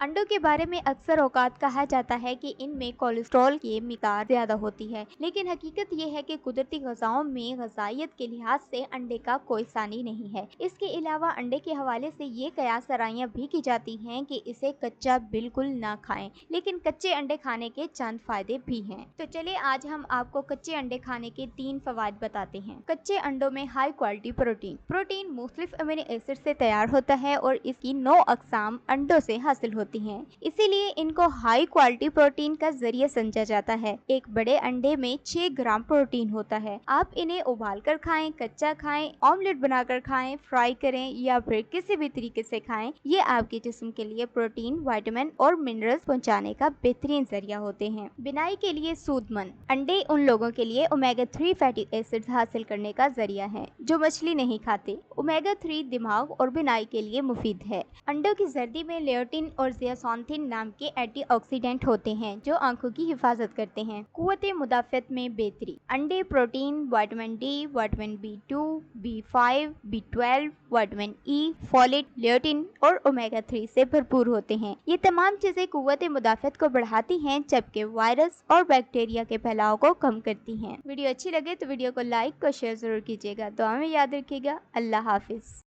अंडों के बारे में अक्सर औकात कहा जाता है कि इनमें कोलेस्ट्रॉल की मिक़दार ज्यादा होती है, लेकिन हकीकत ये है कि कुदरती ग़िज़ाओं में ग़िज़ाइयत के लिहाज से अंडे का कोई सानी नहीं है। इसके अलावा अंडे के हवाले से ये कयास सराइयाँ भी की जाती हैं कि इसे कच्चा बिल्कुल ना खाएं, लेकिन कच्चे अंडे खाने के चंद फायदे भी हैं। तो चलिए आज हम आपको कच्चे अंडे खाने के 3 फवाइद बताते हैं। कच्चे अंडों में हाई क्वालिटी प्रोटीन मुख्तलिफ अमीनो एसिड से तैयार होता है और इसकी 9 अक़साम अंडों से हासिल होती हैं, इसीलिए इनको हाई क्वालिटी प्रोटीन का जरिया समझा जाता है। एक बड़े अंडे में 6 ग्राम प्रोटीन होता है। आप इन्हें उबाल कर खाएं, कच्चा खाएं, ऑमलेट बनाकर खाएं, फ्राई करें या फिर किसी भी तरीके से खाएं, ये आपके जिस्म के लिए प्रोटीन, विटामिन और मिनरल्स पहुंचाने का बेहतरीन जरिया होते हैं। बिनाई के लिए सूदमंद अंडे उन लोगों के लिए ओमेगा 3 फैटी एसिड्स हासिल करने का जरिया है जो मछली नहीं खाते। ओमेगा 3 दिमाग और बिनाई के लिए मुफीद है। अंडों की जर्दी में लेयोटिन और ज़ियासॉन्थिन नाम के एंटीऑक्सीडेंट होते हैं जो आंखों की हिफाजत करते हैं। कुव्वत मुदाफ़त में बेहतरी अंडे protein, vitamin D, vitamin B2, B5, B12, vitamin E, folate, lutein और ओमेगा 3 से भरपूर होते हैं। ये तमाम चीजें कुव्वत मुदाफ़त को बढ़ाती हैं जबकि वायरस और बैक्टीरिया के फैलाव को कम करती हैं। वीडियो अच्छी लगे तो वीडियो को लाइक और शेयर जरूर कीजिएगा। दुआ में याद रखिएगा। अल्लाह हाफिज।